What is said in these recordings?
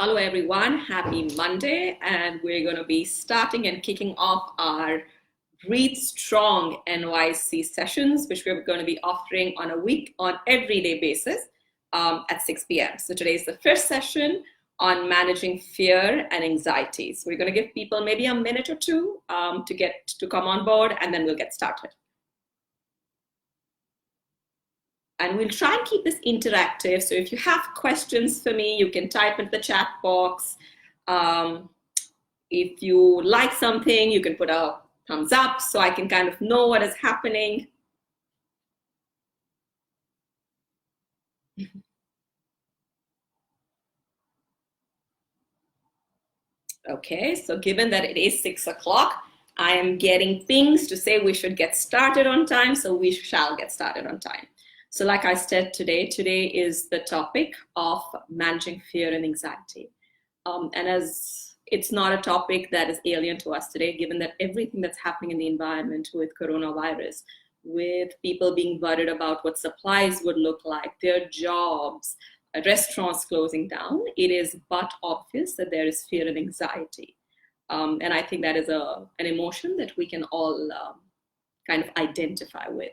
Hello everyone, happy Monday, and we're going to be starting and kicking off our Breathe Strong NYC sessions, which we're going to be offering on everyday basis at 6 p.m. So today is the first session on managing fear and anxiety. So we're going to give people maybe a minute or two to come on board, and then we'll get started. And we'll try and keep this interactive. So if you have questions for me, you can type into the chat box. If you like something, you can put a thumbs up so I can kind of know what is happening. Okay, so given that it is 6 o'clock, I am getting pings to say we should get started on time, so we shall get started on time. So like I said today is the topic of managing fear and anxiety. And as it's not a topic that is alien to us today, given that everything that's happening in the environment with coronavirus, with people being worried about what supplies would look like, their jobs, restaurants closing down, it is but obvious that there is fear and anxiety. And I think that is an emotion that we can all kind of identify with.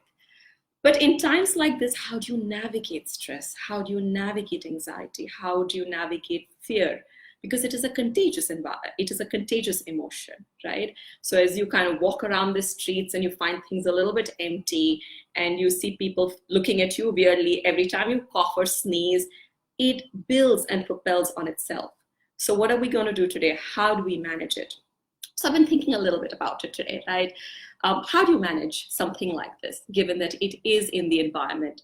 But in times like this, how do you navigate stress? How do you navigate anxiety? How do you navigate fear? Because it is a contagious environment. It is a contagious emotion, right? So as you kind of walk around the streets and you find things a little bit empty and you see people looking at you weirdly every time you cough or sneeze, it builds and propels on itself. So what are we going to do today? How do we manage it? So I've been thinking a little bit about it today, right? How do you manage something like this, given that it is in the environment?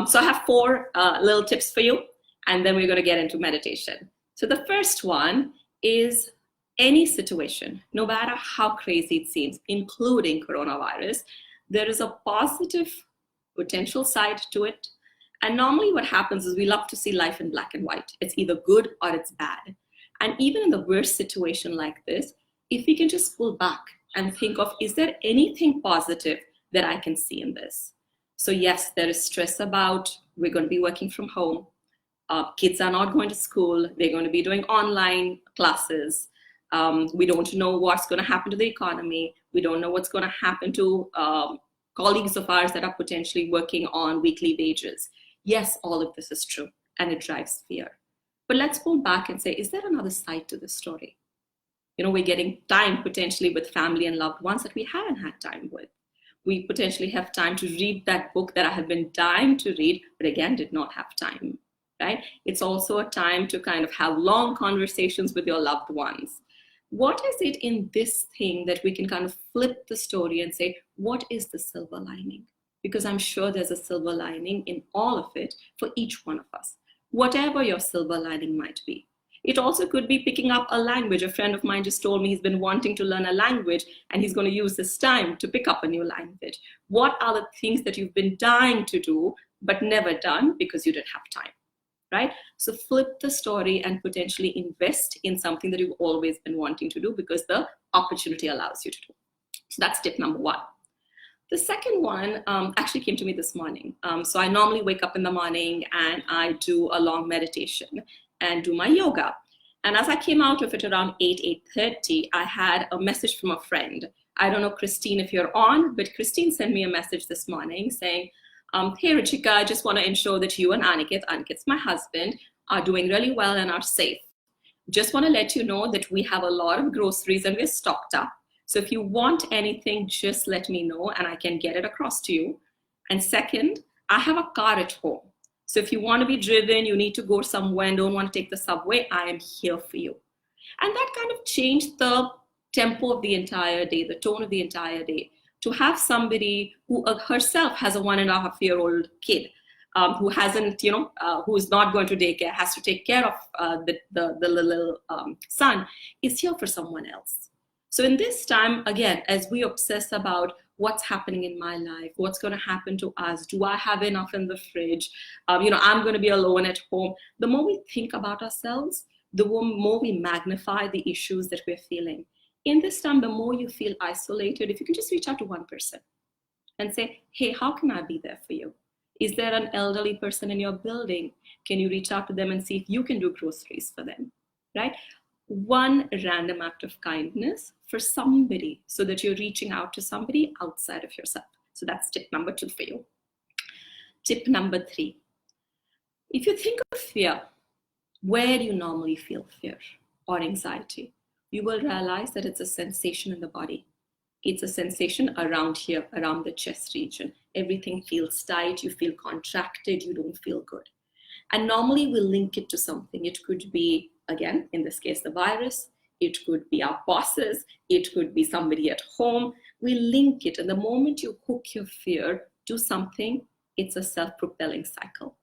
So I have four little tips for you, and then we're going to get into meditation. So the first one is any situation, no matter how crazy it seems, including coronavirus, there is a positive potential side to it. And normally what happens is we love to see life in black and white. It's either good or it's bad. And even in the worst situation like this, if we can just pull back and think of, is there anything positive that I can see in this? So yes, there is stress about we're going to be working from home. Kids are not going to school. They're going to be doing online classes. We don't know what's going to happen to the economy. We don't know what's going to happen to colleagues of ours that are potentially working on weekly wages. Yes, all of this is true, and it drives fear. But let's pull back and say, is there another side to the story? You know, we're getting time potentially with family and loved ones that we haven't had time with. We potentially have time to read that book that I have been dying to read, but again, did not have time, right? It's also a time to kind of have long conversations with your loved ones. What is it in this thing that we can kind of flip the story and say, what is the silver lining? Because I'm sure there's a silver lining in all of it for each one of us, whatever your silver lining might be. It also could be picking up a language. A friend of mine just told me he's been wanting to learn a language and he's going to use this time to pick up a new language. What are the things that you've been dying to do but never done because you didn't have time, right? So flip the story and potentially invest in something that you've always been wanting to do because the opportunity allows you to do. So that's tip number one. The second one actually came to me this morning. So I normally wake up in the morning and I do a long meditation and do my yoga. And as I came out of it around 8:30, I had a message from a friend. I don't know, Christine, if you're on, but Christine sent me a message this morning saying, hey, Ruchika, I just want to ensure that you and Anikit's my husband, are doing really well and are safe. Just want to let you know that we have a lot of groceries and we're stocked up. So if you want anything, just let me know and I can get it across to you. And second, I have a car at home. So if you want to be driven, you need to go somewhere and don't want to take the subway, I am here for you. And that kind of changed the tempo of the entire day, the tone of the entire day. To have somebody who herself has a 1.5-year-old kid who hasn't, who is not going to daycare, has to take care of the little son, is here for someone else. So in this time, again, as we obsess about what's happening in my life, what's going to happen to us, do I have enough in the fridge, I'm going to be alone at home. The more we think about ourselves, the more we magnify the issues that we're feeling. In this time, the more you feel isolated, if you can just reach out to one person and say, hey, how can I be there for you? Is there an elderly person in your building? Can you reach out to them and see if you can do groceries for them? right? One random act of kindness for somebody so that you're reaching out to somebody outside of yourself. So that's tip number 2 for you. Tip number 3. If you think of fear, where do you normally feel fear or anxiety? You will realize that it's a sensation in the body. It's a sensation around here, around the chest region. Everything feels tight, you feel contracted, you don't feel good. And normally we'll link it to something. It could be, again, in this case, the virus. It could be our bosses. It could be somebody at home. We link it. And the moment you hook your fear to something, it's a self-propelling cycle.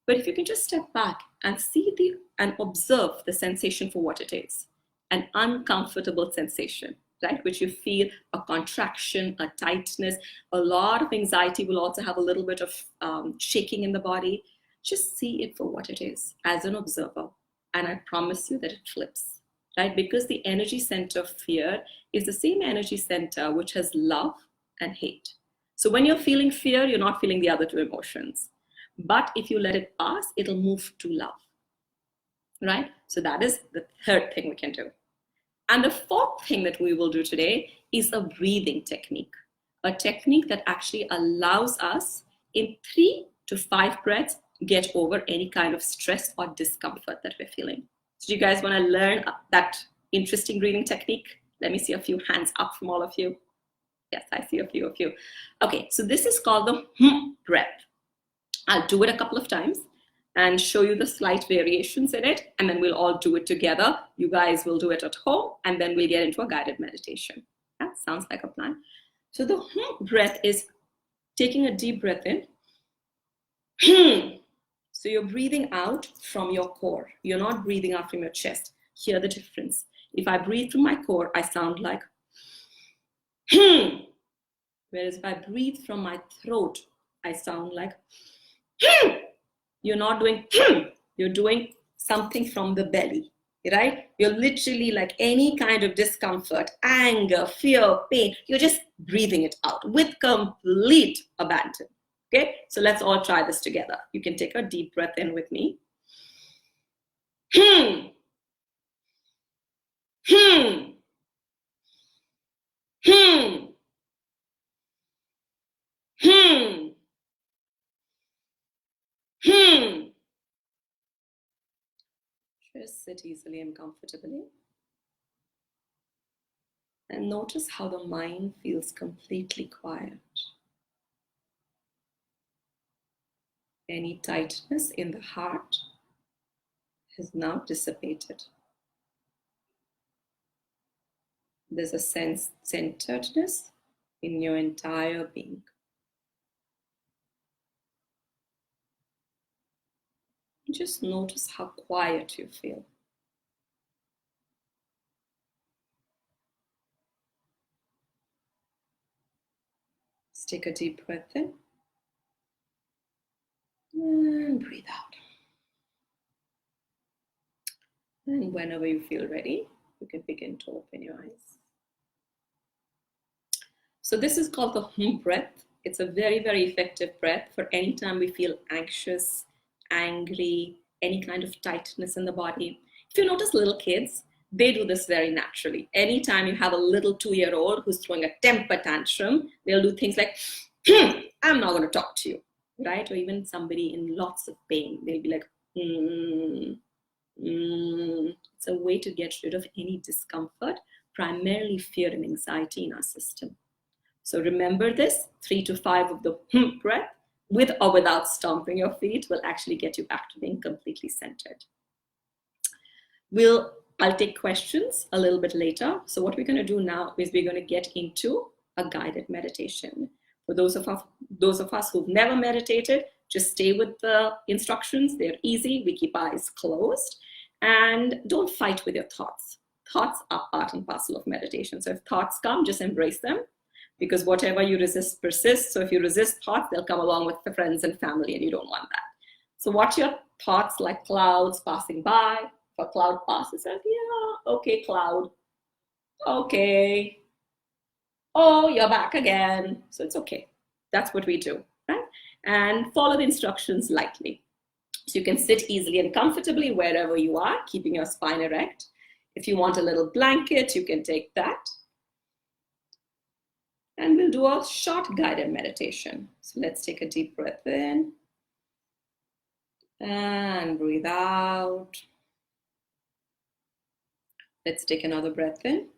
But if you can just step back and see and observe the sensation for what it is, an uncomfortable sensation, right? Which you feel a contraction, a tightness, a lot of anxiety will also have a little bit of shaking in the body. Just see it for what it is as an observer. And I promise you that it flips, right? Because the energy center of fear is the same energy center which has love and hate. So when you're feeling fear, you're not feeling the other 2 emotions. But if you let it pass, it'll move to love, right? So that is the 3rd thing we can do. And the 4th thing that we will do today is a breathing technique, a technique that actually allows us in 3 to 5 breaths get over any kind of stress or discomfort that we're feeling. So do you guys want to learn that interesting breathing technique? Let me see a few hands up from all of you. Yes, I see a few of you. Okay, so this is called the breath. I'll do it a couple of times and show you the slight variations in it, and then we'll all do it together. You guys will do it at home, and then we'll get into a guided meditation. That sounds like a plan. So the breath is taking a deep breath in. So you're breathing out from your core. You're not breathing out from your chest. Hear the difference. If I breathe from my core, I sound like whereas if I breathe from my throat, I sound like You're not doing you're doing something from the belly, right? You're literally like any kind of discomfort, anger, fear, pain, you're just breathing it out with complete abandon. Okay, so let's all try this together. You can take a deep breath in with me. Hmm. Hmm. Hmm. Hmm. Hmm. Just sit easily and comfortably. And notice how the mind feels completely quiet. Any tightness in the heart has now dissipated. There's a centeredness in your entire being. Just notice how quiet you feel. Let's take a deep breath in and breathe out. And whenever you feel ready, you can begin to open your eyes. So this is called the breath. It's a very, very effective breath for any time we feel anxious, angry, any kind of tightness in the body. If you notice little kids, they do this very naturally. Anytime you have a little 2-year-old who's throwing a temper tantrum, they'll do things like, I'm not going to talk to you, right? Or even somebody in lots of pain, they'll be like, It's a way to get rid of any discomfort, primarily fear and anxiety in our system. So remember this, 3 to 5 of the breath, with or without stomping your feet, will actually get you back to being completely centered. I'll take questions a little bit later. So what we're going to do now is we're going to get into a guided meditation. For those of us who've never meditated, just stay with the instructions. They're easy. We keep eyes closed. And don't fight with your thoughts. Thoughts are part and parcel of meditation. So if thoughts come, just embrace them. Because whatever you resist persists. So if you resist thoughts, they'll come along with the friends and family, and you don't want that. So watch your thoughts like clouds passing by. If a cloud passes, says, yeah, okay, cloud. Okay. Oh, you're back again. So it's okay. That's what we do, right? And follow the instructions lightly. So you can sit easily and comfortably wherever you are, keeping your spine erect. If you want a little blanket, you can take that. And we'll do a short guided meditation. So let's take a deep breath in and breathe out. Let's take another breath in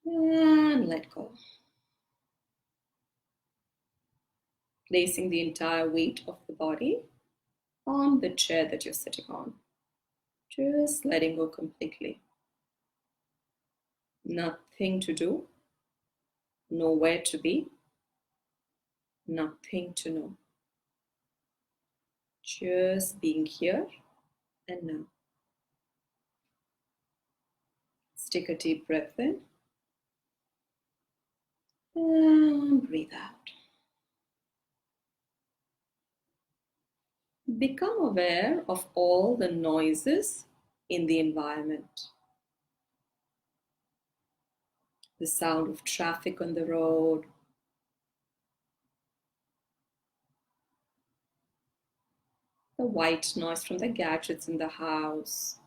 and let go. Placing the entire weight of the body on the chair that you're sitting on. Just letting go completely. Nothing to do, nowhere to be, nothing to know. Just being here and now. Let's take a deep breath in and breathe out. Become aware of all the noises in the environment. The sound of traffic on the road, the white noise from the gadgets in the house,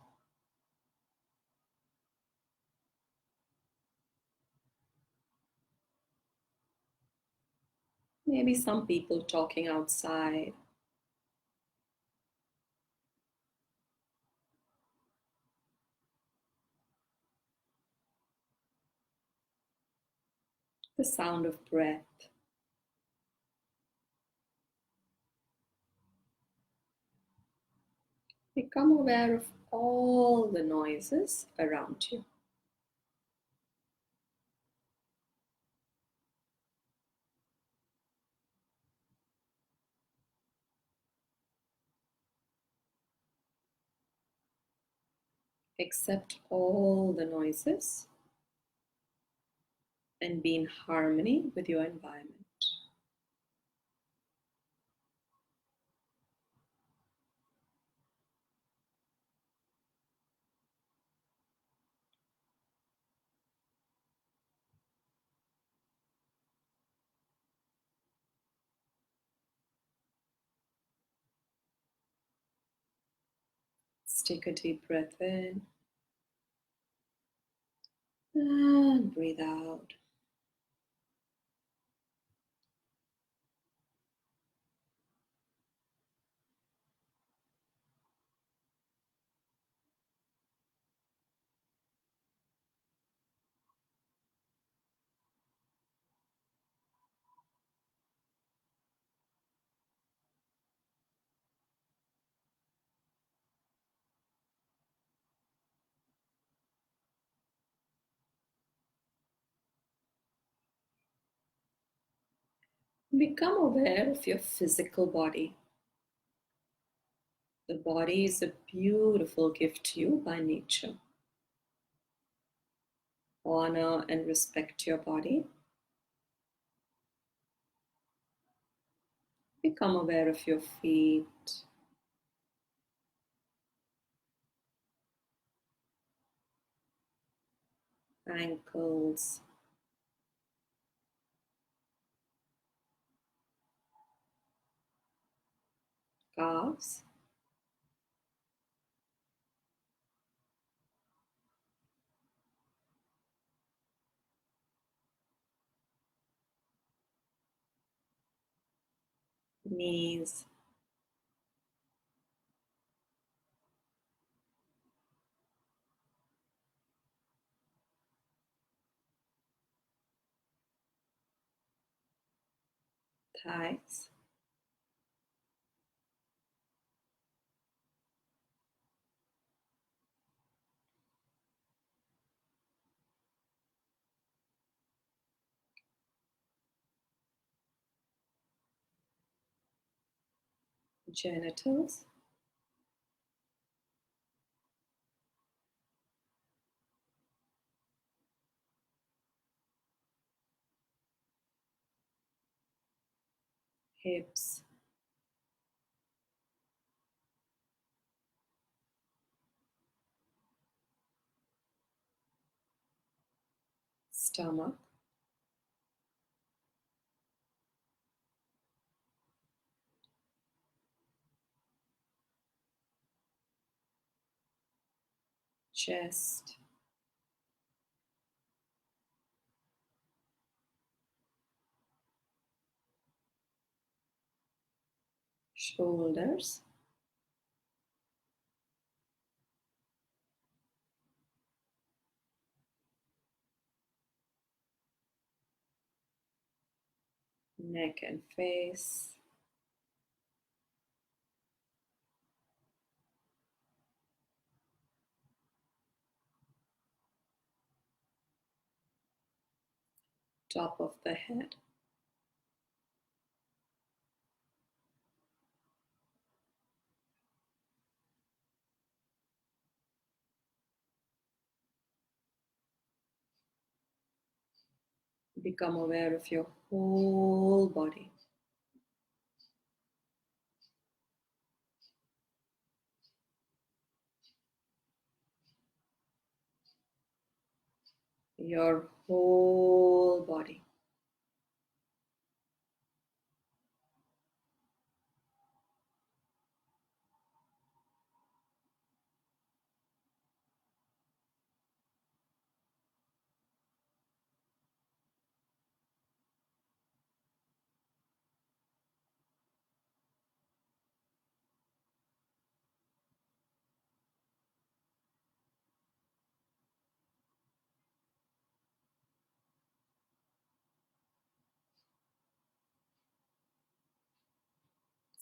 maybe some people talking outside. The sound of breath. Become aware of all the noises around you. Accept all the noises and be in harmony with your environment. Let's take a deep breath in and breathe out. Become aware of your physical body. The body is a beautiful gift to you by nature. Honor and respect your body. Become aware of your feet. Ankles. Calves. Knees. Thighs. Genitals. Hips. Stomach. chest, shoulders, neck and face, top of the head. Become aware of your whole body. Your whole body.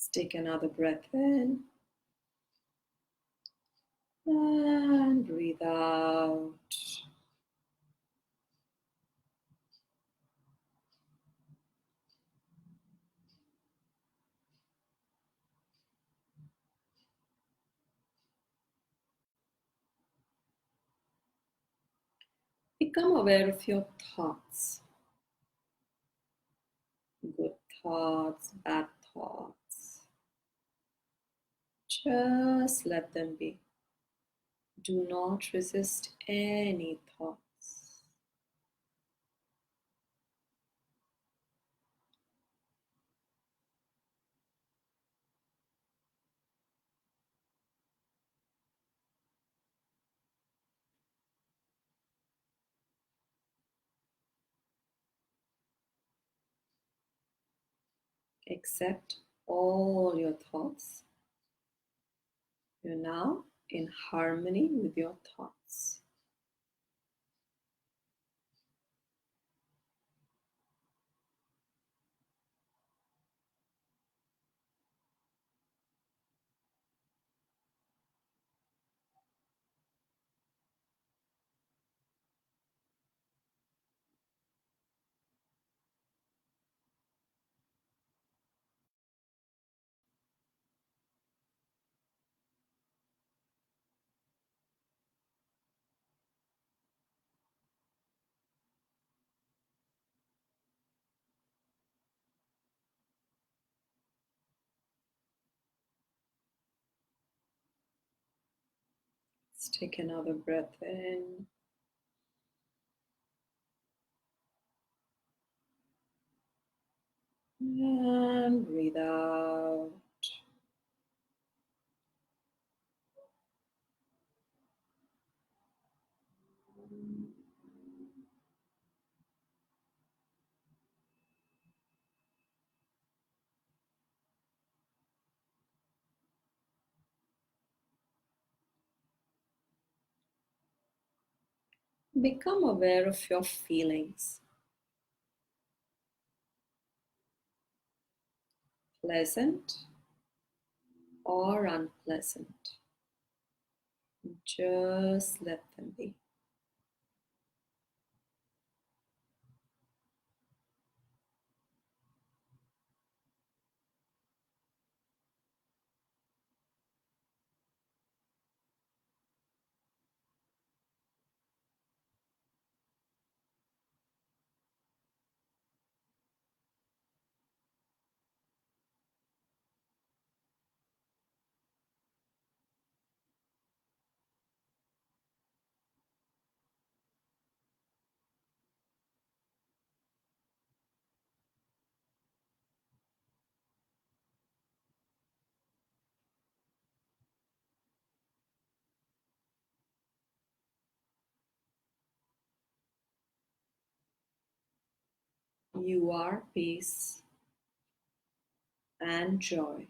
Let's take another breath in and breathe out. Become aware of your thoughts. Good thoughts, bad thoughts. Just let them be. Do not resist any thoughts. Accept all your thoughts. You're now in harmony with your thoughts. Let's take another breath in. And breathe out. Become aware of your feelings, pleasant or unpleasant. Just let them be. You are peace and joy.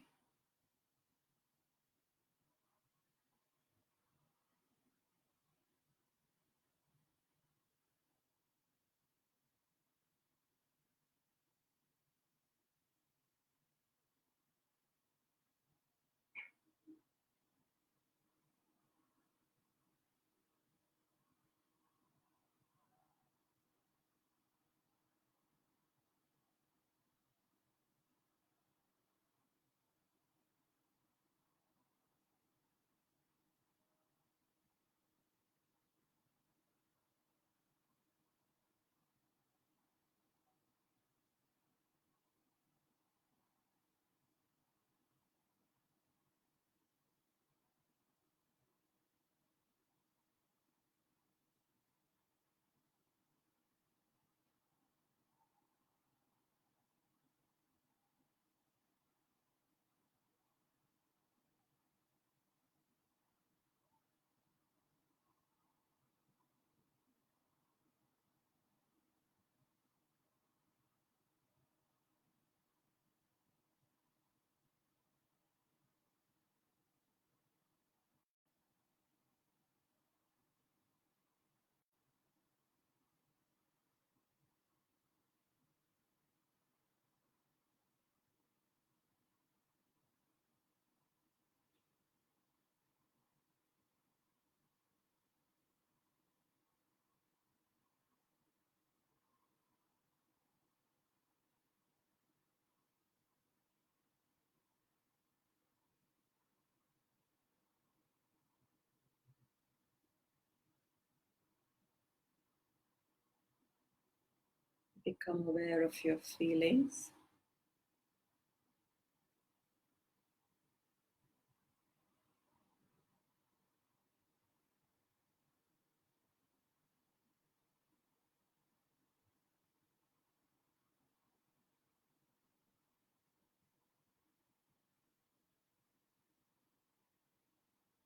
Become aware of your feelings.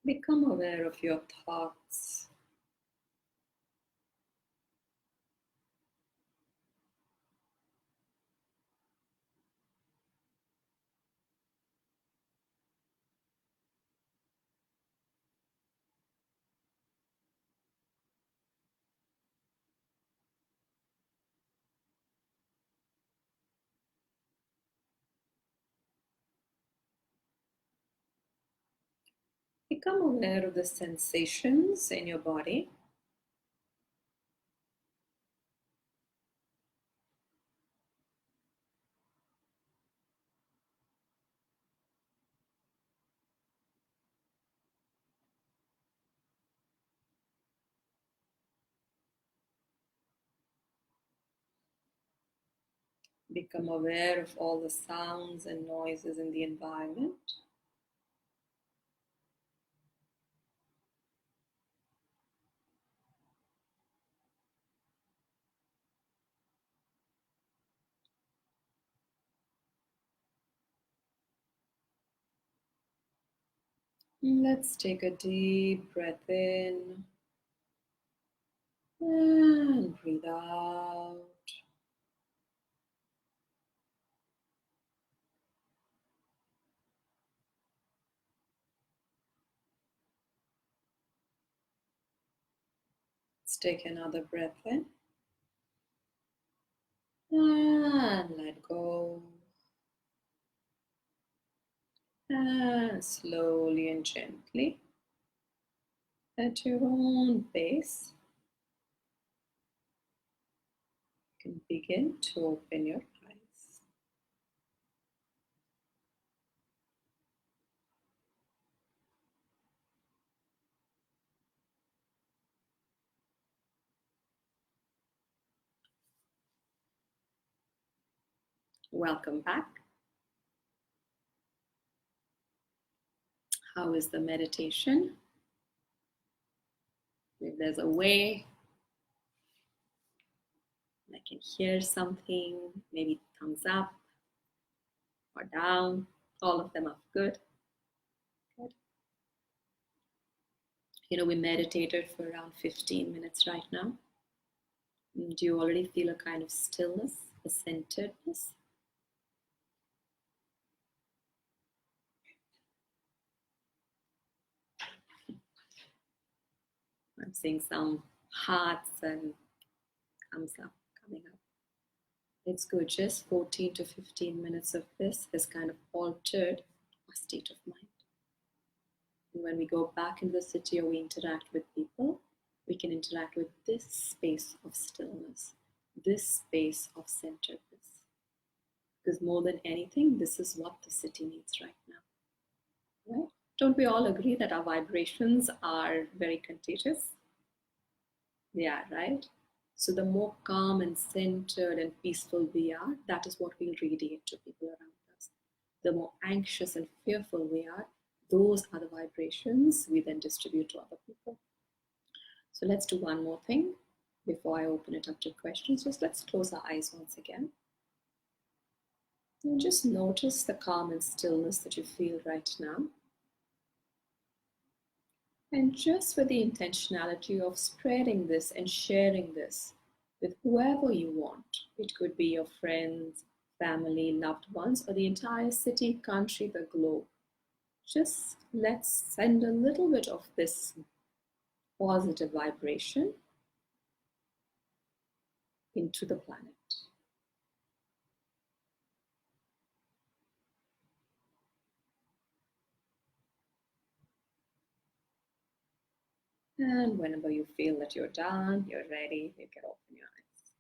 Become aware of your thoughts. Become aware of the sensations in your body. Become aware of all the sounds and noises in the environment. Let's take a deep breath in and breathe out. Let's take another breath in and let go. And slowly and gently, at your own pace, you can begin to open your eyes. Welcome back. How is the meditation? If there's a way I can hear something, maybe thumbs up or down, all of them are good. Good. We meditated for around 15 minutes right now. Do you already feel a kind of stillness the centeredness. I'm seeing some hearts and thumbs up coming up. It's good. Just 14 to 15 minutes of this has kind of altered our state of mind. And when we go back into the city or we interact with people, we can interact with this space of stillness, this space of centeredness. Because more than anything, this is what the city needs right now. Right? Don't we all agree that our vibrations are very contagious? Yeah, right? So the more calm and centered and peaceful we are, that is what we'll radiate to people around us. The more anxious and fearful we are, those are the vibrations we then distribute to other people. So let's do one more thing before I open it up to questions. Just let's close our eyes once again. And just notice the calm and stillness that you feel right now. And just with the intentionality of spreading this and sharing this with whoever you want. It could be your friends, family, loved ones, or the entire city, country, the globe. Just let's send a little bit of this positive vibration into the planet. And whenever you feel that you're done, you're ready, you can open your eyes.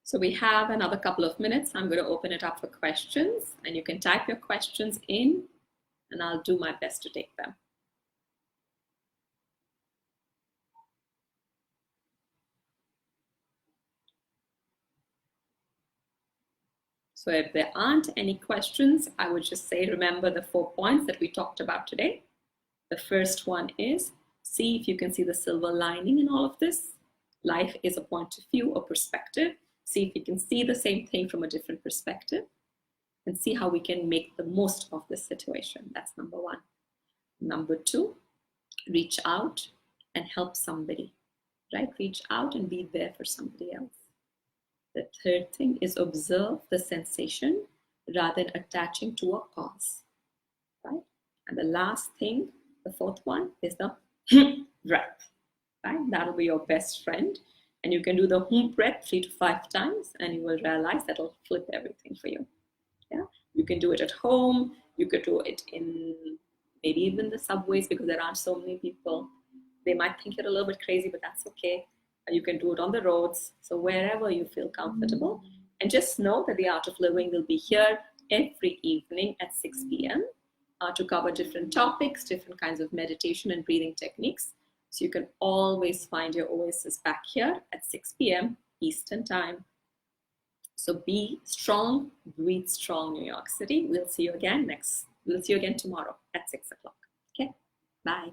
So we have another couple of minutes. I'm going to open it up for questions, and you can type your questions in, and I'll do my best to take them. So if there aren't any questions, I would just say, remember the 4 points that we talked about today. The first one is, see if you can see the silver lining in all of this. Life is a point of view or perspective. See if you can see the same thing from a different perspective and see how we can make the most of this situation. That's number one. Number two, reach out and help somebody, right? Reach out and be there for somebody else. The third thing is observe the sensation rather than attaching to a cause, right? And the last thing, the fourth one, is the breath, right? That'll be your best friend. And you can do the breath 3 to 5 times, and you will realize that'll flip everything for you. Yeah, you can do it at home. You could do it in maybe even the subways, because there aren't so many people. They might think you're a little bit crazy, but that's okay. You can do it on the roads. So wherever you feel comfortable. And just know that the Art of Living will be here every evening at 6 p.m. To cover different topics, different kinds of meditation and breathing techniques. So you can always find your oasis back here at 6 p.m. Eastern Time. So be strong, breathe strong, New York City. We'll see you again tomorrow at 6 o'clock. Okay, bye.